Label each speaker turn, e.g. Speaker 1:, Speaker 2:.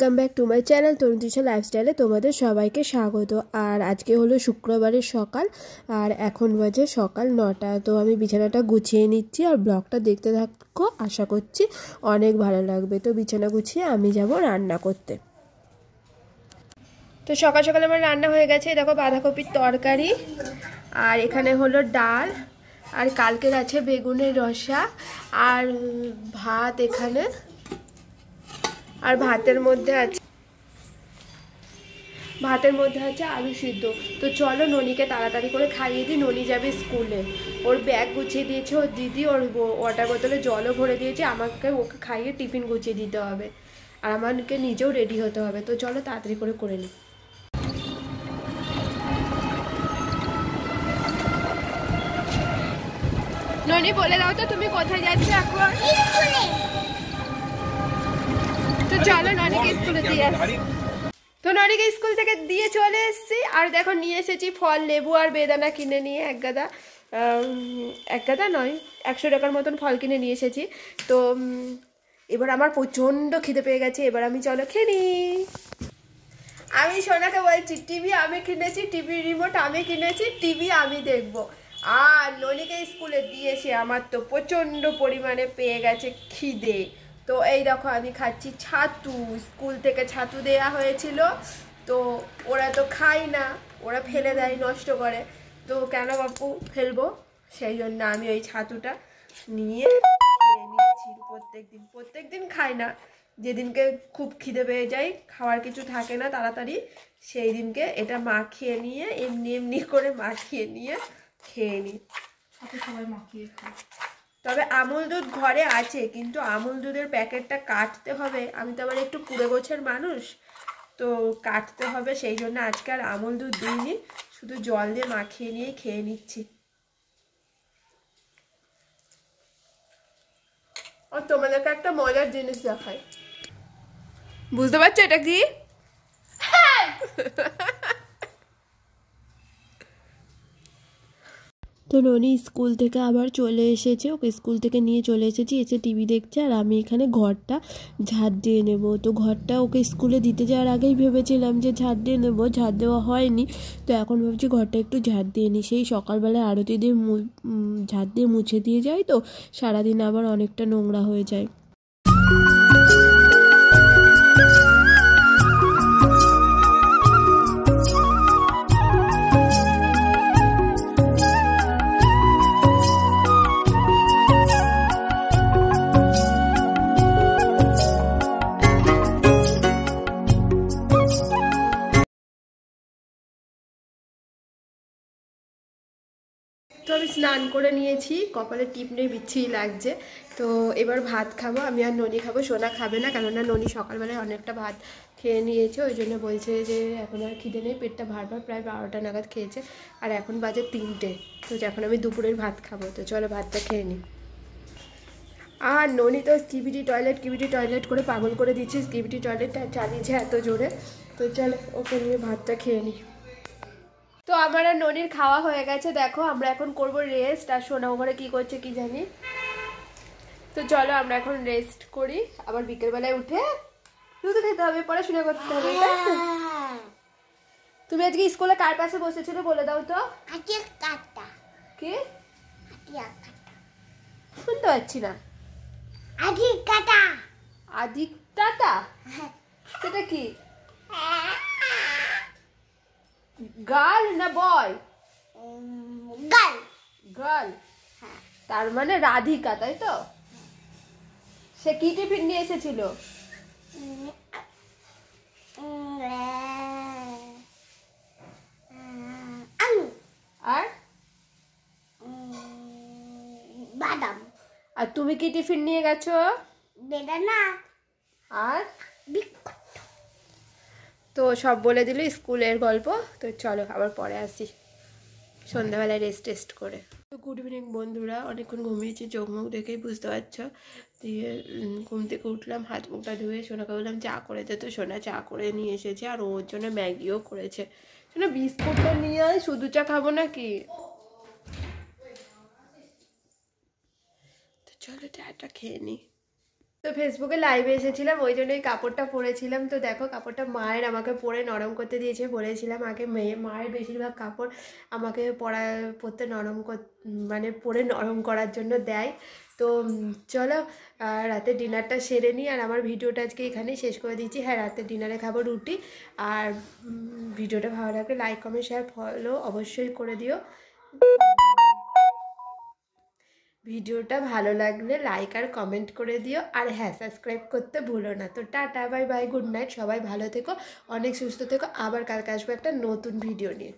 Speaker 1: Welcome back to my channel Tarun লাইফস্টাইলে তোমাদের সবাইকে স্বাগত। আর আজকে হলো শুক্রবারের সকাল আর এখন বাজে সকাল 9টা। তো আমি বিছানাটা গুছিয়ে নিচ্ছি আর ব্লগটা দেখতে থাকো, আশা করছি অনেক ভালো লাগবে। তো বিছানা গুছিয়ে আমি যাব রান্না করতে। তো সকাল সকাল আমার রান্না হয়ে গেছে, দেখো বাঁধাকপির তরকারি আর এখানে হলো ডাল আর কালকের আছে বেগুনের রসা আর ভাত এখানে, আর ভাতের মধ্যে আছে আলু সিদ্ধ। তো চলো ননিকে তাড়াতাড়ি করে খাইয়ে দিই, ননি যাবে স্কুলে। ওর ব্যাগ গুছিয়ে দিয়েছে ওর দিদি, ওর ওয়াটার বোতলে জলও ভরে দিয়েছে, ওকে খাইয়ে টিফিন গুছিয়ে দিতে হবে আর আমাকে নিজেও রেডি হতে হবে। তো চলো তাড়াতাড়ি করে নিই। ননি বলে দাও তো তুমি কোথায় যাচ্ছ এখন? তো চলো ননিকে স্কুলে দিয়ে আসি। তো ননিকে স্কুল থেকে দিয়ে চলে এসেছি আর দেখো নিয়ে এসেছি ফল, লেবু আর বেদানা কিনে নিয়ে এক গাদা নয় 100 টাকার মতন ফল কিনে নিয়ে এসেছি। তো এবার আমার প্রচণ্ড খিদে পেয়ে গেছে, এবার আমি চলো খেয়ে নিই। আমি সোনাকে বলছি টিভি আমি কিনেছি, টিভির রিমোট আমি কিনেছি, টিভি আমি দেখবো। আর ননিকে স্কুলে দিয়েছে, আমার তো প্রচণ্ড পরিমাণে পেয়ে গেছে খিদে। তো এই দেখো আমি খাচ্ছি ছাতু, স্কুল থেকে ছাতু দেয়া হয়েছিল। তো ওরা তো খায় না, ওরা ফেলে দেয়, নষ্ট করে। তো কেন বাপু ফেলবো, সেই জন্য আমি ওই ছাতুটা নিয়ে খেয়ে নিচ্ছি। প্রত্যেক দিন খাই না, যেদিনকে খুব খিদে পেয়ে যায়, খাওয়ার কিছু থাকে না তাড়াতাড়ি, সেই দিনকে এটা মাখিয়ে নিয়ে এমনি করে মাখিয়ে নিয়ে খেয়ে নিই। সবাই মাখিয়ে খায়। তবে আমুল দুধ ঘরে আছে, কিন্তু আমুল দুধের প্যাকেটটা কাটতে হবে। আমি তো আবার একটু কুড়ে গোছের মানুষ, তো কাটতে হবে, সেই জন্য আজকে আর আমুল দুধ দিইনি, শুধু জল দিয়ে মাখিয়ে নিয়ে খেয়ে নিচ্ছি। আর তোমাদেরকে একটা মজার জিনিস দেখাই, বুঝতে পারছো এটা কি? তো ননি স্কুল থেকে আবার চলে এসেছে, ওকে স্কুল থেকে নিয়ে চলে এসেছি, এসে টিভি দেখছে আর আমি এখানে ঘরটা ঝাড় দিয়ে নেব। তো ঘরটা ওকে স্কুলে দিতে যাওয়ার আগেই ভেবেছিলাম যে ঝাড় দিয়ে নেবো, ঝাড় দেওয়া হয়নি। তো এখন ভাবছি ঘরটা একটু ঝাড় দিয়ে নিই, সেই সকালবেলায় আরতি দিয়ে ঝাড় দিয়ে মুছে দিয়ে যাই, তো সারাদিন আবার অনেকটা নোংরা হয়ে যায়। তো আমি স্নান করে নিয়েছি, কপালে টিপ নেই, বিচ্ছিরি লাগছে। তো এবার ভাত খাবো, আমি আর ননি খাবো, সোনা খাবে না, কেননা ননি সকালবেলায় অনেকটা ভাত খেয়ে নিয়েছে, ওই জন্য বলছে যে এখন আর খিদে নেই, পেটটা ভারবার, প্রায় 12টা নাগাদ খেয়েছে আর এখন বাজে 3টে। তো এখন আমি দুপুরের ভাত খাবো, তো চলো ভাতটা খেয়ে নিই। আর ননি তো কিবিটি টয়লেট করে পাগল করে দিচ্ছে, কিবিটি টয়লেটটা চালিয়েছে এত জোরে। তো চলো ওকে নিয়ে ভাতটা খেয়ে নিই। তো আমার আর ননির খাওয়া হয়ে গেছে, দেখো আমরা এখন করব রেস্ট, আর সোনা ঘরে কি করছে কি জানি। তো চলো আমরা এখন রেস্ট করি, আবার বিকেলবেলায় উঠে দুধ খেতে হবে, পড়াশোনা করতে হবে। তুমি আজকে স্কুলে কার পাশে বসেছিলে বলে দাও তো? কি শুনতে পাচ্ছি না। আদিত্যাটা সেটা কি, গার্ল না বয়? গার্ল, তার মানে রাধিকা, তাই তো? সে কি টিফিন নিয়ে এসেছিল? আর বাদাম। আর তুমি কি টিফিন নিয়ে গেছো? বেদানা আর তো সব বলে দিল স্কুলের গল্প। তো চলো আবার পরে আসি সন্ধ্যাবেলায় রেস্ট করে। তো গুড ইভিনিং বন্ধুরা, অনেকক্ষণ ঘুমিয়েছি, চোখ মুখ দেখেই বুঝতে পারছো। দিয়ে ঘুম থেকে উঠলাম, হাত মুখটা ধুয়ে সোনাকে বললাম চা করে দে, তো সোনা চা করে নিয়ে এসেছে আর ওর জন্য ম্যাগিও করেছে। সোনা বিস্কুটটা নিয়ে আয়, শুধু চা খাবো নাকি? তো চলো চাটা খেয়ে নিই। তো ফেসবুকে লাইভে এসেছিলাম, ওই জন্যই কাপড়টা পরেছিলাম। তো দেখো কাপড়টা মায়ের আমাকে পরে নরম করতে দিয়েছে। বলেছিলাম আগে মায়ের বেশিরভাগ কাপড় আমাকে পরতে মানে পরে নরম করার জন্য দেয়। তো চলো রাতে ডিনারটা সেরে নিই, আর আমার ভিডিওটা আজকে এখানেই শেষ করে দিচ্ছি। হ্যাঁ, রাতে ডিনারে খাবো রুটি। আর ভিডিওটা ভালো লাগলে লাইক কমেন্ট শেয়ার ফলো অবশ্যই করে দিও। ভিডিওটা ভালো লাগলে লাইক আর কমেন্ট করে দিও, আর হ্যাঁ সাবস্ক্রাইব করতে ভুলো না। তো tata, bye bye, good night, সবাই ভালো থেকো, অনেক সুস্থ থেকো। আবার কালকে আসবো একটা নতুন ভিডিও নিয়ে।